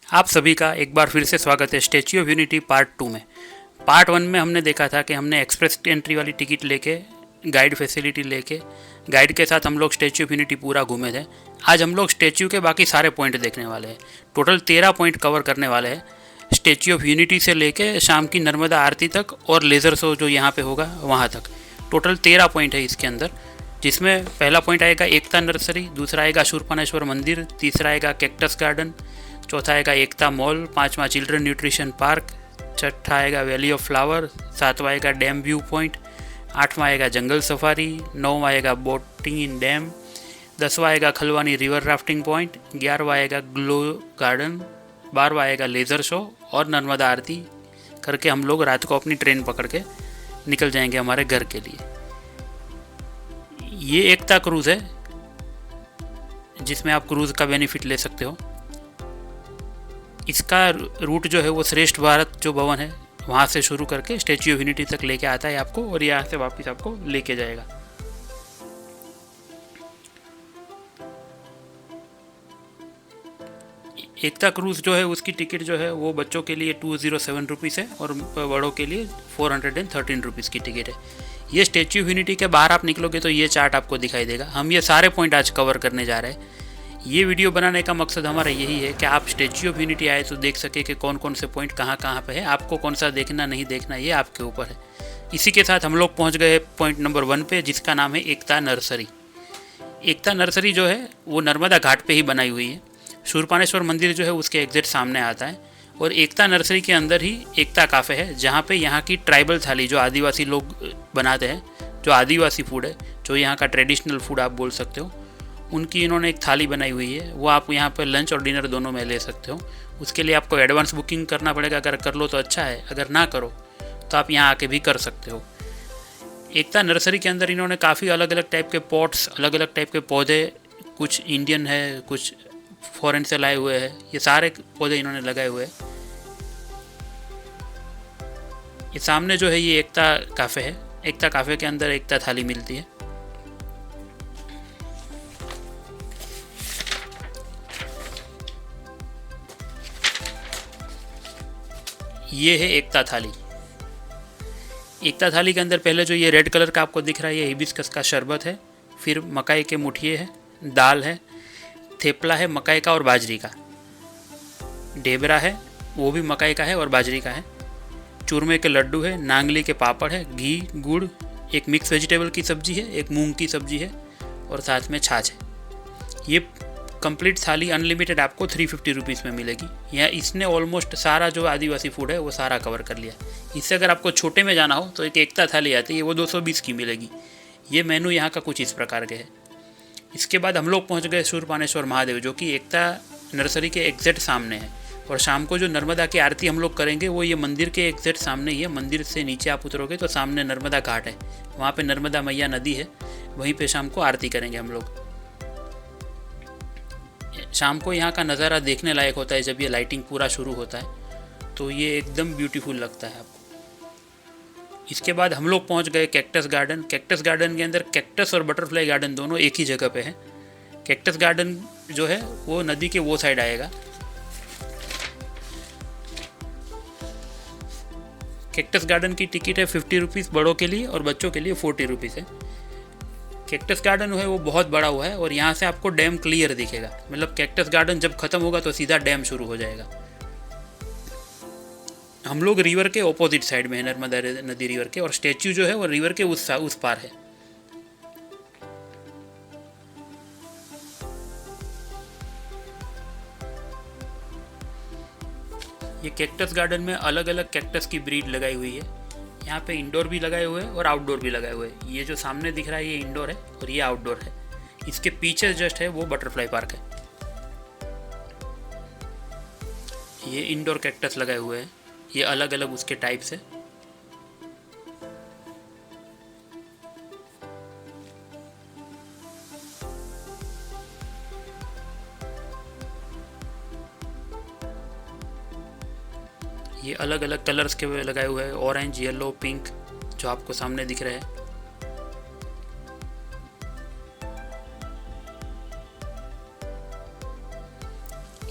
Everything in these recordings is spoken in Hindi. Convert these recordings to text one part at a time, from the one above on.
आप सभी का एक बार फिर से स्वागत है स्टैच्यू ऑफ यूनिटी पार्ट 2 में। पार्ट 1 में हमने देखा था कि हमने एक्सप्रेस एंट्री वाली टिकट लेके गाइड फैसिलिटी लेके गाइड के साथ हम लोग स्टैच्यू ऑफ यूनिटी पूरा घूमे थे। आज हम लोग स्टैच्यू के बाकी सारे पॉइंट देखने वाले हैं। टोटल 13 पॉइंट कवर करने वाले हैं, स्टैच्यू ऑफ यूनिटी से लेके शाम की नर्मदा आरती तक और लेज़र शो जो यहाँ पे होगा वहाँ तक। टोटल 13 पॉइंट है इसके अंदर, जिसमें पहला पॉइंट आएगा एकता नर्सरी, दूसरा आएगा शूरपानेश्वर मंदिर, तीसरा आएगा कैक्टस गार्डन, चौथा आएगा एकता मॉल, पांचवा चिल्ड्रन न्यूट्रिशन पार्क, छठा आएगा वैली ऑफ फ्लावर, सातवां आएगा डैम व्यू पॉइंट, आठवां आएगा जंगल सफारी, नौवां आएगा बोटिंग इन डैम, 10वां आएगा खलवानी रिवर राफ्टिंग पॉइंट, 11वां आएगा ग्लो गार्डन, 12वां आएगा लेज़र शो और नर्मदा आरती करके हम लोग रात को अपनी ट्रेन पकड़ के निकल जाएंगे हमारे घर के लिए। ये एकता क्रूज़ है जिसमें आप क्रूज़ का बेनिफिट ले सकते हो। इसका रूट जो है वो श्रेष्ठ भारत जो भवन है वहाँ से शुरू करके स्टैच्यू ऑफ यूनिटी तक लेके आता है आपको, और यहाँ से वापस आपको लेके जाएगा। एकता क्रूज़ जो है उसकी टिकट जो है वो बच्चों के लिए 207 रुपीज़ है और बड़ों के लिए 413 रुपीज़ की टिकट है। ये स्टैच्यू ऑफ यूनिटी के बाहर आप निकलोगे तो ये चार्ट आपको दिखाई देगा। हम ये सारे पॉइंट आज कवर करने जा रहे हैं। ये वीडियो बनाने का मकसद हमारा यही है कि आप स्टैच्यू ऑफ यूनिटी आए तो देख सके कि कौन कौन से पॉइंट कहाँ कहाँ पे है। आपको कौन सा देखना नहीं देखना ये आपके ऊपर है। इसी के साथ हम लोग पहुँच गए पॉइंट नंबर 1 पे, जिसका नाम है एकता नर्सरी। एकता नर्सरी जो है वो नर्मदा घाट पे ही बनाई हुई है। शूरपानेश्वर मंदिर जो है उसके एग्जैक्ट सामने आता है, और एकता नर्सरी के अंदर ही एकता काफ़े है, जहाँ पे यहाँ की ट्राइबल थाली जो आदिवासी लोग बनाते हैं, जो आदिवासी फूड है, जो यहाँ का ट्रेडिशनल फूड आप बोल सकते हो, उनकी इन्होंने एक थाली बनाई हुई है। वो आप यहाँ पर लंच और डिनर दोनों में ले सकते हो। उसके लिए आपको एडवांस बुकिंग करना पड़ेगा। अगर कर लो तो अच्छा है, अगर ना करो तो आप यहाँ आके भी कर सकते हो। एकता नर्सरी के अंदर इन्होंने काफ़ी अलग अलग टाइप के पॉट्स, अलग अलग टाइप के पौधे, कुछ इंडियन है, कुछ फॉरेन से लाए हुए हैं, ये सारे पौधे इन्होंने लगाए हुए हैं। ये सामने जो है ये एकता काफ़े है। एकता काफ़े के अंदर एकता थाली मिलती है। ये है एकता थाली। एकता थाली के अंदर पहले जो ये रेड कलर का आपको दिख रहा है ये हिबिस्कस का शरबत है, फिर मकाई के मुठिए है, दाल है, थेपला है मकाई का और बाजरी का, ढेबरा है वो भी मकाई का है और बाजरी का है, चूरमे के लड्डू है, नांगली के पापड़ है, घी गुड़, एक मिक्स वेजिटेबल की सब्जी है, एक मूंग की सब्जी है और साथ में छाछ है। ये कंप्लीट थाली अनलिमिटेड आपको 350 रुपीज़ में मिलेगी। यहाँ इसने ऑलमोस्ट सारा जो आदिवासी फूड है वो सारा कवर कर लिया। इससे अगर आपको छोटे में जाना हो तो एक एकता थाली आती है, वो 220 की मिलेगी। ये मेनू यहाँ का कुछ इस प्रकार के है। इसके बाद हम लोग पहुँच गए शूरपानेश्वर महादेव, जो कि एकता नर्सरी के एग्जैक्ट सामने है। और शाम को जो नर्मदा की आरती हम लोग करेंगे वो ये मंदिर के एग्जैक्ट सामने ही है। मंदिर से नीचे आप उतरोगे तो सामने नर्मदा घाट है, वहाँ पे नर्मदा मैया नदी है, वहीं पे शाम को आरती करेंगे हम लोग। शाम को यहाँ का नज़ारा देखने लायक होता है। जब ये लाइटिंग पूरा शुरू होता है तो ये एकदम ब्यूटीफुल लगता है आपको। इसके बाद हम लोग पहुँच गए कैक्टस गार्डन। कैक्टस गार्डन के अंदर कैक्टस और बटरफ्लाई गार्डन दोनों एक ही जगह पे है। कैक्टस गार्डन जो है वो नदी के वो साइड आएगा। कैक्टस गार्डन की टिकट है 50 रुपीज़ बड़ों के लिए और बच्चों के लिए 40 रुपीज़ है। कैक्टस गार्डन है वो बहुत बड़ा हुआ है और यहाँ से आपको डैम क्लियर दिखेगा। मतलब कैक्टस गार्डन जब खत्म होगा तो सीधा डैम शुरू हो जाएगा। हम लोग रिवर के ऑपोजिट साइड में है, नर्मदा नदी रिवर के, और स्टैच्यू जो है वो रिवर के उस पार है। ये कैक्टस गार्डन में अलग अलग कैक्टस की ब्रीड लगाई हुई है। यहाँ पे इंडोर भी लगाए हुए हैं और आउटडोर भी लगाए हुए हैं। ये जो सामने दिख रहा है ये इंडोर है और ये आउटडोर है। इसके पीछे जस्ट है वो बटरफ्लाई पार्क है। ये इंडोर कैक्टस लगाए हुए हैं, ये अलग अलग उसके टाइप्स है। ये अलग अलग कलर्स के लगाए हुए हैं, ऑरेंज, येलो, पिंक, जो आपको सामने दिख रहे हैं।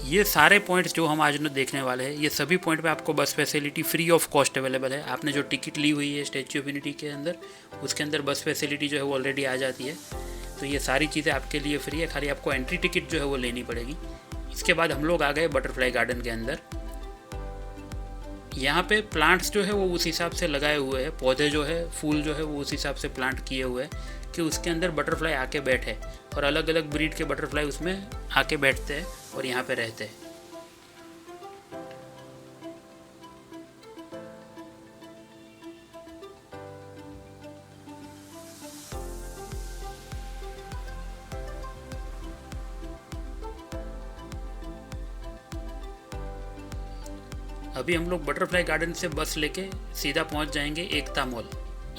ये सारे पॉइंट्स जो हम आज देखने वाले हैं, ये सभी पॉइंट पे आपको बस facility free of cost available है। आपने जो टिकट ली हुई है स्टैच्यू ऑफ यूनिटी के अंदर, उसके अंदर बस फैसिलिटी जो है वो ऑलरेडी आ जाती है। तो ये सारी चीज़ें आपके लिए फ्री है, खाली आपको एंट्री टिकट जो है वो लेनी पड़ेगी। इसके बाद हम लोग आ गए बटरफ्लाई गार्डन के अंदर। यहाँ पे प्लांट्स जो है वो उस हिसाब से लगाए हुए हैं, पौधे जो है, फूल जो है वो उस हिसाब से प्लांट किए हुए हैं कि उसके अंदर बटरफ्लाई आके बैठे, और अलग अलग ब्रीड के बटरफ्लाई उसमें आके बैठते हैं और यहाँ पे रहते हैं। अभी हम लोग बटरफ्लाई गार्डन से बस लेके सीधा पहुंच जाएंगे एकता मॉल।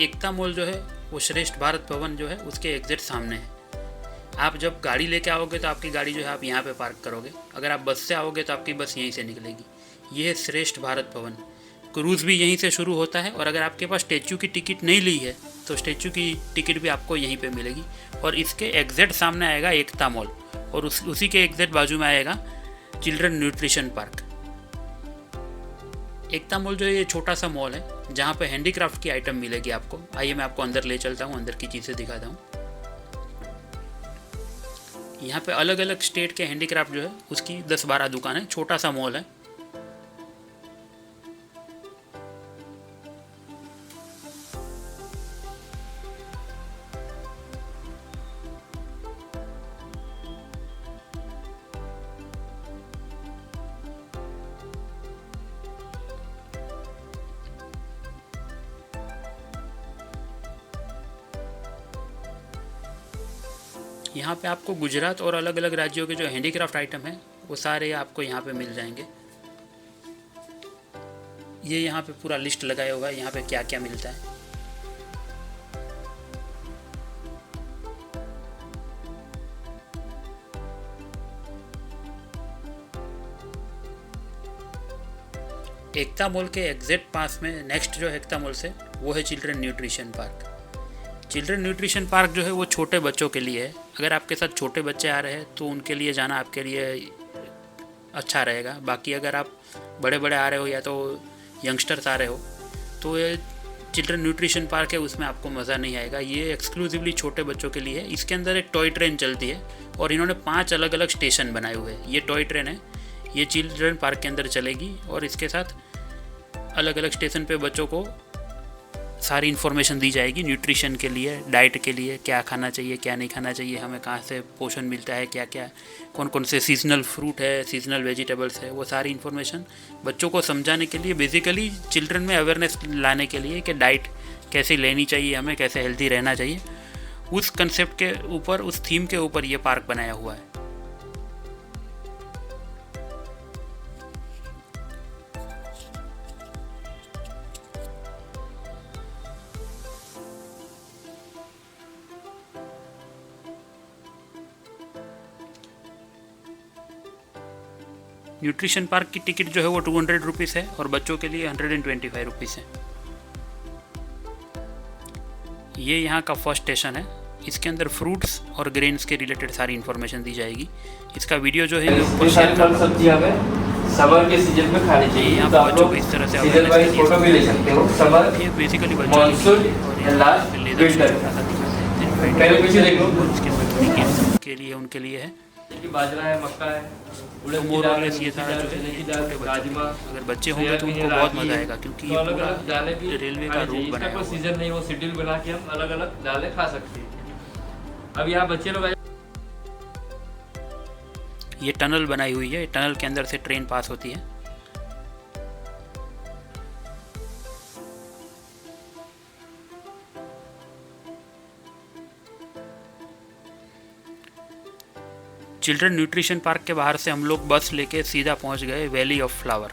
एकता मॉल जो है वो श्रेष्ठ भारत भवन जो है उसके एग्जैक्ट सामने है। आप जब गाड़ी लेके आओगे तो आपकी गाड़ी जो है आप यहाँ पे पार्क करोगे, अगर आप बस से आओगे तो आपकी बस यहीं से निकलेगी। ये है श्रेष्ठ भारत भवन। क्रूज़ भी यहीं से शुरू होता है, और अगर आपके पास स्टैच्यू की टिकट नहीं ली है तो स्टैच्यू की टिकट भी आपको यहीं पे मिलेगी। और इसके एग्जैक्ट सामने आएगा एकता मॉल, और उसी के एग्जैक्ट बाजू में आएगा चिल्ड्रन न्यूट्रिशन पार्क। एकता मॉल जो है ये छोटा सा मॉल है जहाँ पे हैंडीक्राफ्ट की आइटम मिलेगी आपको। आइए मैं आपको अंदर ले चलता हूँ, अंदर की चीज़ें दिखाता हूँ। यहाँ पे अलग अलग स्टेट के हैंडीक्राफ्ट जो है उसकी 10-12 दुकान है, छोटा सा मॉल है। यहाँ पे आपको गुजरात और अलग अलग राज्यों के जो हैंडीक्राफ्ट आइटम हैं वो सारे आपको यहाँ पे मिल जाएंगे। ये यहाँ पे पूरा लिस्ट लगाया हुआ है यहाँ पे क्या क्या मिलता है। एकता मॉल के एग्जैक्ट पास में नेक्स्ट जो है एकता मॉल से वो है children nutrition park. Children nutrition park जो है वो छोटे बच्चों के लिए है। अगर आपके साथ छोटे बच्चे आ रहे हैं तो उनके लिए जाना आपके लिए अच्छा रहेगा। बाकी अगर आप बड़े बड़े आ रहे हो या तो यंगस्टर्स आ रहे हो तो ये चिल्ड्रन न्यूट्रिशन पार्क है, उसमें आपको मज़ा नहीं आएगा। ये एक्सक्लूसिवली छोटे बच्चों के लिए है। इसके अंदर एक टॉय ट्रेन चलती है और इन्होंने 5 अलग अलग स्टेशन बनाए हुए हैं। ये टॉय ट्रेन है, ये चिल्ड्रन पार्क के अंदर चलेगी और इसके साथ अलग अलग स्टेशन पे बच्चों को सारी इन्फॉर्मेशन दी जाएगी न्यूट्रिशन के लिए, डाइट के लिए, क्या खाना चाहिए क्या नहीं खाना चाहिए, हमें कहाँ से पोषण मिलता है, क्या क्या कौन कौन से सीजनल फ्रूट है, सीजनल वेजिटेबल्स है, वो सारी इन्फॉर्मेशन बच्चों को समझाने के लिए, बेसिकली चिल्ड्रन में अवेयरनेस लाने के लिए कि डाइट कैसे लेनी चाहिए, हमें कैसे हेल्दी रहना चाहिए, उस कंसेप्ट के ऊपर, उस थीम के ऊपर ये पार्क बनाया हुआ है। न्यूट्रिशन पार्क की टिकट जो है वो 200 रुपीज़ है और बच्चों के लिए 125 रुपीज़ है। ये यहाँ का फर्स्ट स्टेशन है। इसके अंदर फ्रूट्स और ग्रेन्स के रिलेटेड सारी इन्फॉर्मेशन दी जाएगी। इसका वीडियो जो है ऊपर शेयर कर सब्जियां समर के सीजन में खानी चाहिए। यहाँ पर बच्चों को इस तरह से सीजन वाइज फोटो भी ले सकते हो। समर, ये basically monsoon and last winter. पहले पीछे देखो, के लिए उनके लिए है बाजरा है, मक्का है, तो मोर और लेस ये सारा जो है छोटे बच्चे, अगर बच्चे होंगे तो उनको बहुत मज़ा आएगा क्योंकि ये पूरा रेलवे का रूट बनाया हुआ है। सीजन नहीं, वो शेड्यूल बना के हम अलग अलग दालें खा सकते हैं। अब यहाँ बच्चे लोग ये टनल बनाई हुई है, टनल के अंदर से ट्रेन पास होती है। चिल्ड्रन न्यूट्रिशन पार्क के बाहर से हम लोग बस लेके सीधा पहुंच गए वैली ऑफ फ्लावर।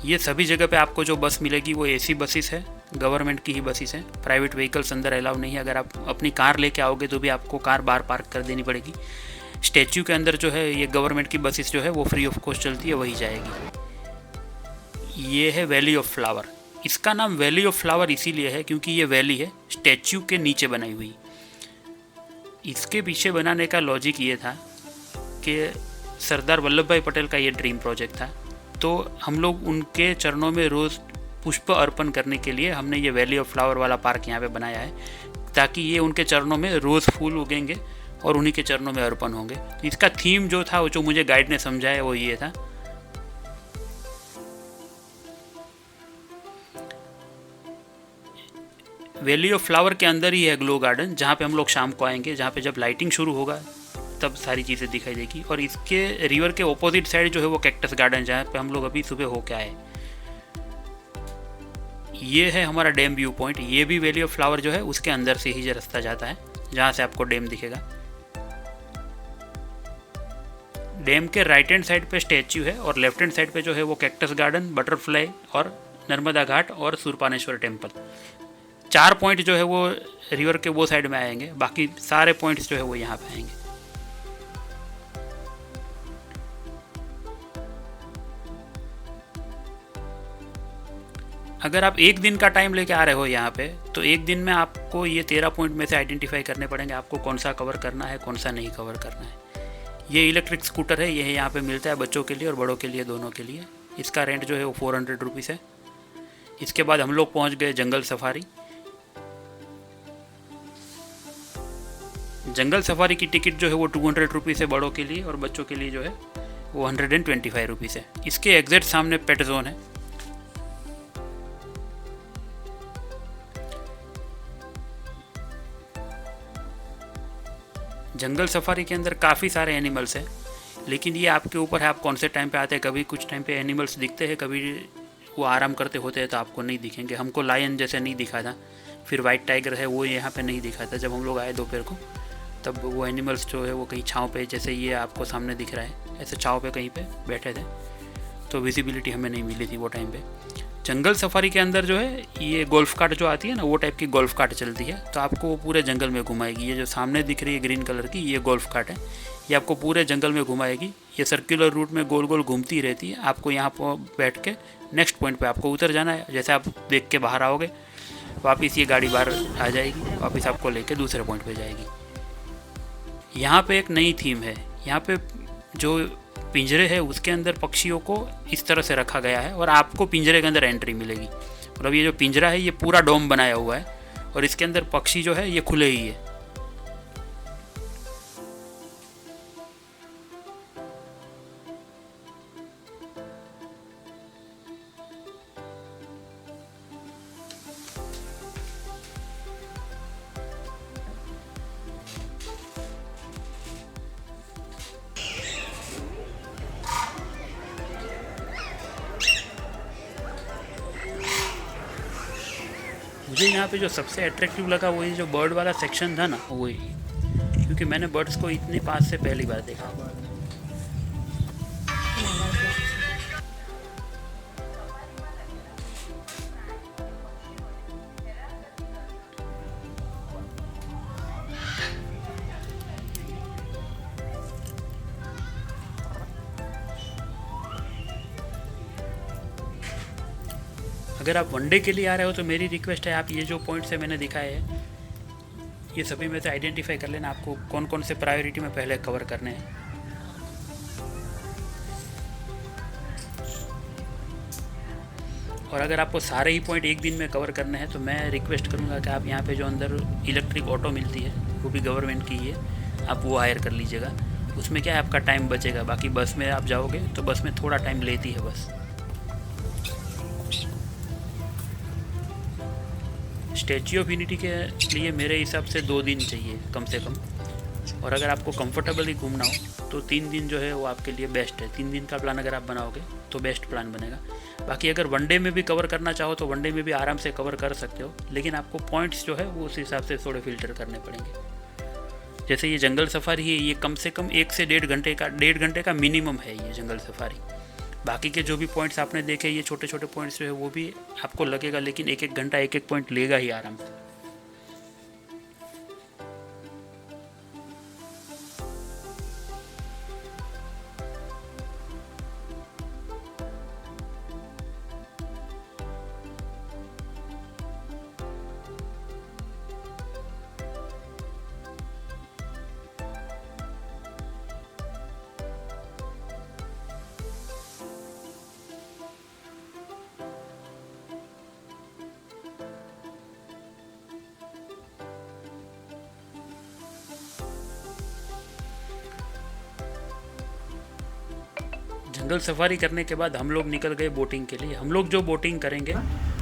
ये सभी जगह पे आपको जो बस मिलेगी वो एसी बसेस है, गवर्नमेंट की ही बसेस हैं। प्राइवेट व्हीकल्स अंदर अलाउ नहीं है। अगर आप अपनी कार लेके आओगे तो भी आपको कार बाहर पार्क कर देनी पड़ेगी। स्टैच्यू के अंदर जो है ये गवर्नमेंट की बसेस जो है वो फ्री ऑफ कॉस्ट चलती है, वही जाएगी। ये है वैली ऑफ फ्लावर। इसका नाम वैली ऑफ फ्लावर इसीलिए है क्योंकि ये वैली है स्टैच्यू के नीचे बनाई हुई। इसके पीछे बनाने का लॉजिक ये था कि सरदार वल्लभ भाई पटेल का ये ड्रीम प्रोजेक्ट था। तो हम लोग उनके चरणों में रोज़ पुष्प अर्पण करने के लिए हमने ये वैली ऑफ फ्लावर वाला पार्क यहाँ पे बनाया है, ताकि ये उनके चरणों में रोज़ फूल उगेंगे और उन्हीं के चरणों में अर्पण होंगे। इसका थीम जो था, वो जो मुझे गाइड ने समझाया, वो ये था। वैली ऑफ फ्लावर के अंदर ही है ग्लो गार्डन, जहाँ पे हम लोग शाम को आएंगे, जहाँ पे जब लाइटिंग शुरू होगा तब सारी चीज़ें दिखाई देगी। और इसके रिवर के ऑपोजिट साइड जो है वो कैक्टस गार्डन, जहाँ पे हम लोग अभी सुबह होके आए। ये है हमारा डैम व्यू पॉइंट। ये भी वैली ऑफ फ्लावर जो है उसके अंदर से ही रास्ता जाता है, जहाँ से आपको डैम दिखेगा। डैम के राइट हैंड साइड पे स्टैच्यू है और लेफ्ट हैंड साइड पे जो है वो कैक्टस गार्डन, बटरफ्लाई और नर्मदा घाट और सूरपानेश्वर टेम्पल। 4 पॉइंट जो है वो रिवर के वो साइड में आएंगे, बाकी सारे पॉइंट्स जो है वो यहाँ पे आएंगे। अगर आप एक दिन का टाइम लेके आ रहे हो यहाँ पे, तो एक दिन में आपको ये 13 पॉइंट में से आइडेंटिफाई करने पड़ेंगे, आपको कौन सा कवर करना है, कौन सा नहीं कवर करना है। ये इलेक्ट्रिक स्कूटर है, ये यहाँ पे मिलता है बच्चों के लिए और बड़ों के लिए, दोनों के लिए। इसका रेंट जो है वो 400 रुपीज़ है। इसके बाद हम लोग पहुँच गए जंगल सफारी। जंगल सफारी की टिकट जो है वो 200 रुपीज़ है बड़ों के लिए, और बच्चों के लिए जो है वो 125 रुपीज़ है। इसके एग्जैक्ट सामने पेट जोन है। जंगल सफारी के अंदर काफ़ी सारे एनिमल्स हैं, लेकिन ये आपके ऊपर है, आप कौन से टाइम पे आते हैं। कभी कुछ टाइम पे एनिमल्स दिखते हैं, कभी वो आराम करते होते हैं तो आपको नहीं दिखेंगे। हमको लायन जैसे नहीं दिखा था, फिर वाइट टाइगर है वो यहाँ पे नहीं दिखा था। जब हम लोग आए दोपहर को, तब वो एनिमल्स जो है वो कहीं छाँव पे, जैसे ये आपको सामने दिख रहा है, ऐसे छाँव पे कहीं पे बैठे थे, तो विजिबिलिटी हमें नहीं मिली थी वो टाइम पे। जंगल सफारी के अंदर जो है ये गोल्फ कार्ट जो आती है ना, वो टाइप की गोल्फ कार्ट चलती है, तो आपको वो पूरे जंगल में घुमाएगी। ये जो सामने दिख रही है ग्रीन कलर की, ये गोल्फ कार्ट है, ये आपको पूरे जंगल में घुमाएगी। ये सर्कुलर रूट में गोल गोल घूमती रहती है। आपको यहाँ पर बैठ के नेक्स्ट पॉइंट पे आपको उतर जाना है। जैसे आप देख के बाहर आओगे, वापस ये गाड़ी बाहर आ जाएगी, वापस आपको लेके दूसरे पॉइंट पे जाएगी। यहाँ पे एक नई थीम है। यहाँ पे जो पिंजरे है उसके अंदर पक्षियों को इस तरह से रखा गया है, और आपको पिंजरे के अंदर एंट्री मिलेगी। मतलब ये जो पिंजरा है ये पूरा डोम बनाया हुआ है, और इसके अंदर पक्षी जो है ये खुले ही है। मुझे यहाँ पे जो सबसे अट्रैक्टिव लगा वो ये जो बर्ड वाला सेक्शन था ना, वही, क्योंकि मैंने बर्ड्स को इतने पास से पहली बार देखा। अगर आप वनडे के लिए आ रहे हो तो मेरी रिक्वेस्ट है, आप ये जो पॉइंट्स है मैंने दिखाए हैं, ये सभी में से आइडेंटिफाई कर लेना आपको कौन कौन से प्रायोरिटी में पहले कवर करने हैं। और अगर आपको सारे ही पॉइंट एक दिन में कवर करने हैं तो मैं रिक्वेस्ट करूँगा कि आप यहाँ पे जो अंदर इलेक्ट्रिक ऑटो मिलती है, वो भी गवर्नमेंट की है, आप वो हायर कर लीजिएगा। उसमें क्या है, आपका टाइम बचेगा। बाकी बस में आप जाओगे तो बस में थोड़ा टाइम लेती है बस। स्टैच्यू ऑफ यूनिटी के लिए मेरे हिसाब से 2 दिन चाहिए कम से कम, और अगर आपको कंफर्टेबली घूमना हो तो 3 दिन जो है वो आपके लिए बेस्ट है। 3 दिन का प्लान अगर आप बनाओगे तो बेस्ट प्लान बनेगा। बाकी अगर वनडे में भी कवर करना चाहो तो वनडे में भी आराम से कवर कर सकते हो, लेकिन आपको पॉइंट्स जो है वो उस हिसाब से थोड़े फिल्टर करने पड़ेंगे। जैसे ये जंगल सफारी है, ये कम से कम 1 से 1.5 घंटे का मिनिमम है ये जंगल सफारी। बाकी के जो भी पॉइंट्स आपने देखे, ये छोटे छोटे पॉइंट्स जो है वो भी आपको लगेगा, लेकिन 1 घंटा एक पॉइंट लेगा ही आराम से। जंगल सफारी करने के बाद हम लोग निकल गए बोटिंग के लिए। हम लोग जो बोटिंग करेंगे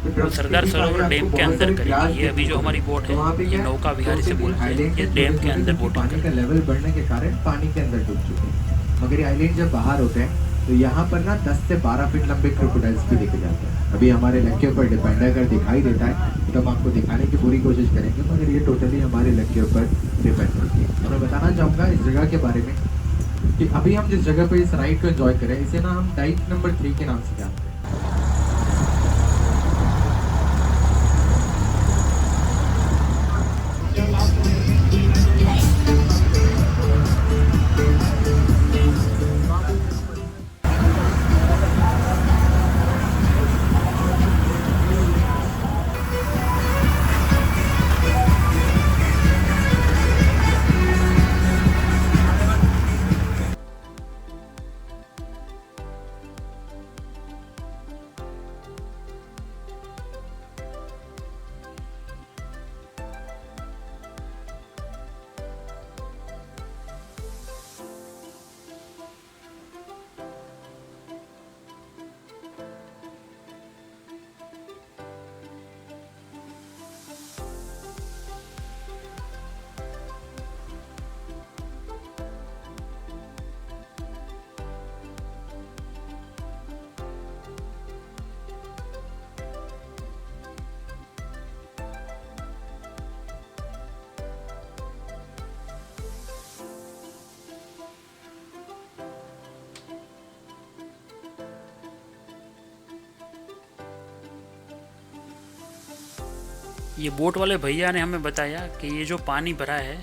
वो सरदार सरोवर डैम के अंदर करेंगे। ये अभी जो हमारी बोट है ये नौका विहारी से बोलते हैं, ये डैम के अंदर बोटिंग पानी का लेवल बढ़ने के कारण पानी के अंदर डूब चुके हैं। मगर ये आइलैंड जब बाहर होते हैं तो यहाँ पर ना 10 से 12 फीट लंबे क्रोकोडाइल्स भी दिखे जाते हैं। अभी हमारे लक के ऊपर डिपेंड है, अगर दिखाई देता है तो हम आपको दिखाने की पूरी कोशिश करेंगे, मगर ये टोटली हमारे लक के ऊपर डिपेंड करती है। और मैं बताना चाहूँगा इस जगह के बारे में कि अभी हम जिस जगह पे इस राइड को एंजॉय करें इसे ना हम डाइट नंबर 3 के नाम से जानते हैं। ये बोट वाले भैया ने हमें बताया कि ये जो पानी भरा है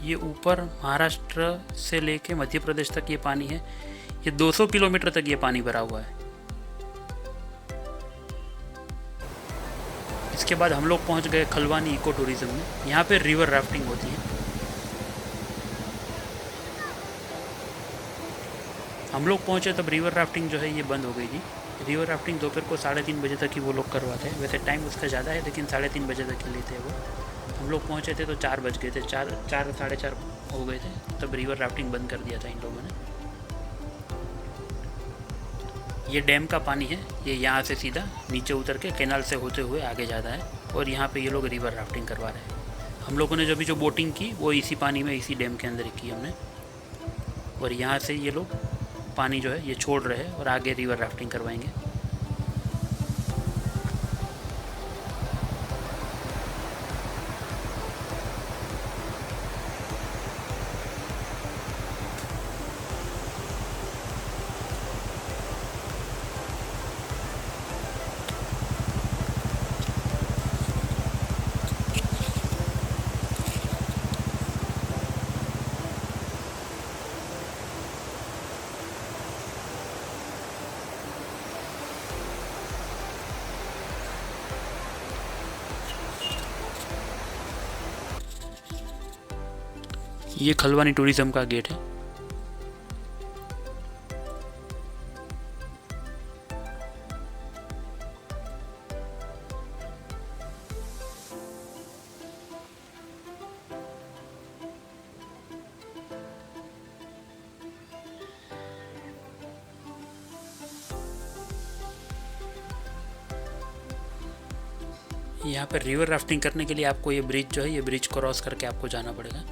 ये ऊपर महाराष्ट्र से लेके मध्य प्रदेश तक ये पानी है। ये 200 किलोमीटर तक ये पानी भरा हुआ है। इसके बाद हम लोग पहुंच गए खलवानी इको टूरिज्म में। यहाँ पे रिवर राफ्टिंग होती है। हम लोग पहुंचे तब रिवर राफ्टिंग जो है ये बंद हो गई थी। रिवर राफ्टिंग दोपहर को 3:30 बजे तक ही वो लोग करवाते हैं। वैसे टाइम उसका ज़्यादा है लेकिन 3:30 बजे तक ही लेते हैं वो। हम लोग पहुंचे थे तो 4 बज गए थे, 4 हो गए थे, तब रिवर राफ्टिंग बंद कर दिया था इन लोगों ने। ये डैम का पानी है, ये यहाँ से सीधा नीचे उतर के कैनाल से होते हुए आगे जाता है और यहाँ पे ये लोग रिवर राफ्टिंग करवा रहे हैं। हम लोगों ने जो भी जो बोटिंग की वो इसी पानी में, इसी डैम के अंदर की हमने। और यहाँ से ये लोग पानी जो है ये छोड़ रहे हैं और आगे रिवर राफ्टिंग करवाएंगे। ये खलवानी टूरिज्म का गेट है। यहाँ पर रिवर राफ्टिंग करने के लिए आपको ये ब्रिज जो है, ये ब्रिज क्रॉस करके आपको जाना पड़ेगा।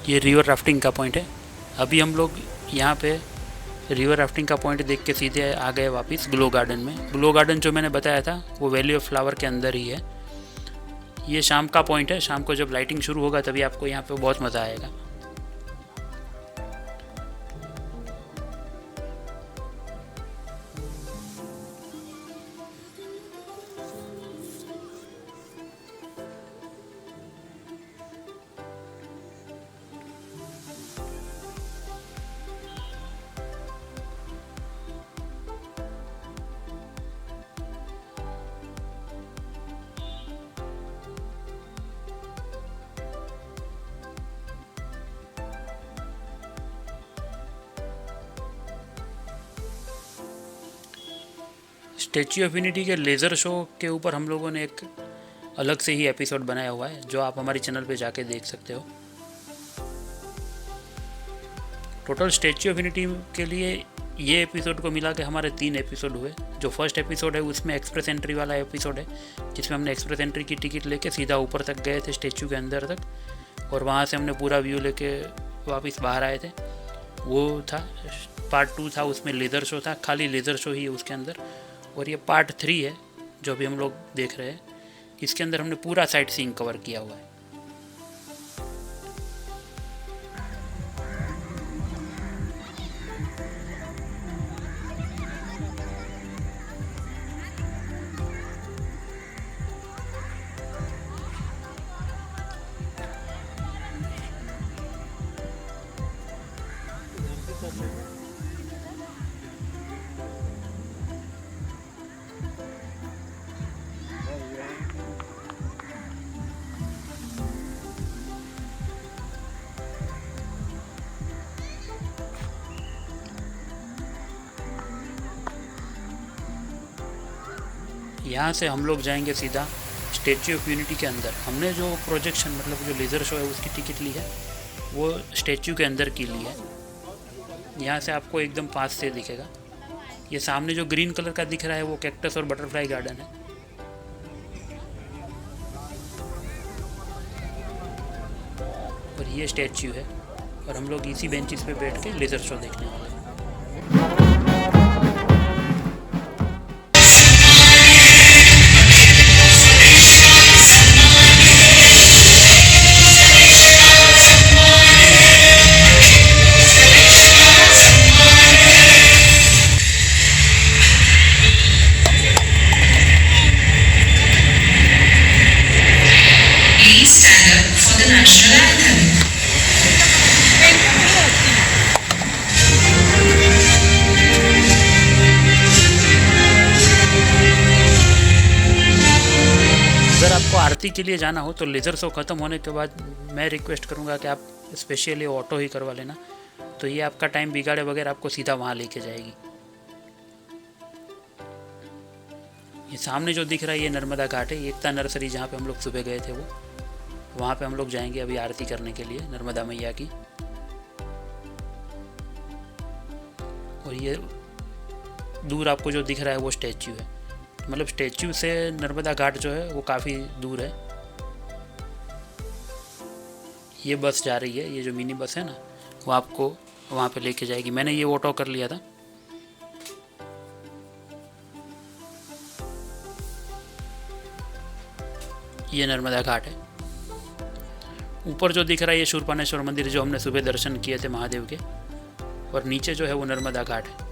ये रिवर राफ्टिंग का पॉइंट है। अभी हम लोग यहाँ पे रिवर राफ्टिंग का पॉइंट देख के सीधे आ गए वापस ग्लो गार्डन में। ग्लो गार्डन जो मैंने बताया था वो वैली ऑफ फ्लावर के अंदर ही है। ये शाम का पॉइंट है। शाम को जब लाइटिंग शुरू होगा तभी आपको यहाँ पे बहुत मज़ा आएगा। स्टैच्यू ऑफ यूनिटी के लेज़र शो के ऊपर हम लोगों ने एक अलग से ही एपिसोड बनाया हुआ है, जो आप हमारी चैनल पे जाके देख सकते हो। टोटल स्टैच्यू ऑफ यूनिटी के लिए ये एपिसोड को मिला के हमारे 3 एपिसोड हुए। जो फर्स्ट एपिसोड है उसमें एक्सप्रेस एंट्री वाला एपिसोड है, जिसमें हमने एक्सप्रेस एंट्री की टिकट लेके सीधा ऊपर तक गए थे, स्टैच्यू के अंदर तक, और वहाँ से हमने पूरा व्यू लेके वापस बाहर आए थे। वो था पार्ट 2 था, उसमें लेज़र शो था, खाली लेज़र शो ही है उसके अंदर। और ये पार्ट 3 है जो अभी हम लोग देख रहे हैं। इसके अंदर हमने पूरा साइट सीइंग कवर किया हुआ है। यहाँ से हम लोग जाएंगे सीधा स्टैच्यू ऑफ यूनिटी के अंदर। हमने जो प्रोजेक्शन मतलब जो लेज़र शो है उसकी टिकट ली है वो स्टैच्यू के अंदर की ली है। यहाँ से आपको एकदम पास से दिखेगा। ये सामने जो ग्रीन कलर का दिख रहा है वो कैक्टस और बटरफ्लाई गार्डन है। और ये स्टैच्यू है और हम लोग इसी बेंचेस पे बैठ के लेज़र शो देखने वाले हैं। Please stand up for the national anthem. अगर आपको आरती के लिए जाना हो तो लेज़र शो ख़त्म होने के बाद मैं रिक्वेस्ट करूँगा कि आप स्पेशली ऑटो ही करवा लेना, तो ये आपका टाइम बिगाड़े बगैर आपको सीधा वहाँ लेके जाएगी। ये सामने जो दिख रहा है ये नर्मदा घाट है, एकता नर्सरी जहाँ पे हम लोग सुबह गए थे वो, वहाँ पे हम लोग जाएंगे अभी आरती करने के लिए नर्मदा मैया की। और ये दूर आपको जो दिख रहा है वो स्टैच्यू है, मतलब स्टैच्यू से नर्मदा घाट जो है वो काफ़ी दूर है। ये बस जा रही है, ये जो मिनी बस है ना वो आपको वहाँ पे लेके जाएगी। मैंने ये ऑटो कर लिया था। ये नर्मदा घाट है। ऊपर जो दिख रहा है ये शूरपाणेश्वर मंदिर जो हमने सुबह दर्शन किए थे महादेव के, और नीचे जो है वो नर्मदा घाट है।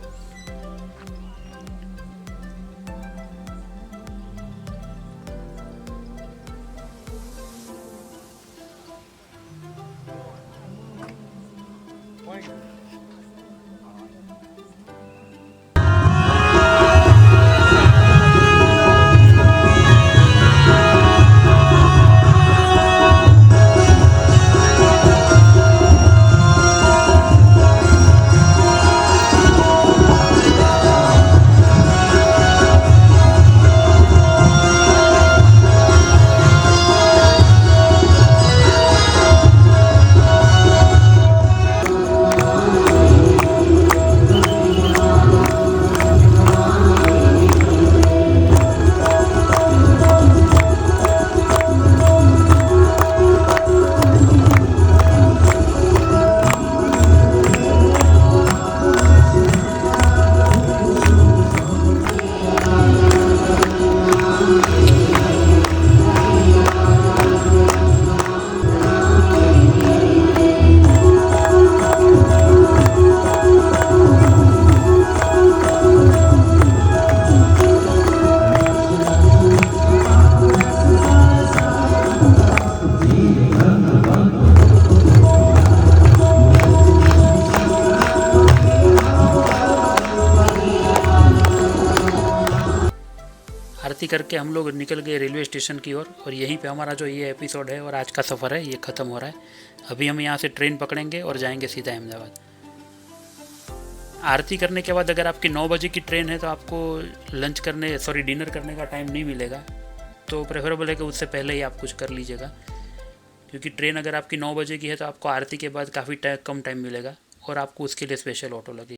आरती करके हम लोग निकल गए रेलवे स्टेशन की ओर, और यहीं पे हमारा जो ये एपिसोड है और आज का सफ़र है ये ख़त्म हो रहा है। अभी हम यहाँ से ट्रेन पकड़ेंगे और जाएंगे सीधा अहमदाबाद। आरती करने के बाद अगर आपकी 9 बजे की ट्रेन है तो आपको डिनर करने का टाइम नहीं मिलेगा, तो प्रेफरेबल है कि उससे पहले ही आप कुछ कर लीजिएगा, क्योंकि ट्रेन अगर आपकी 9 बजे की है तो आपको आरती के बाद काफ़ी कम टाइम मिलेगा और आपको उसके लिए स्पेशल ऑटो लगेगी।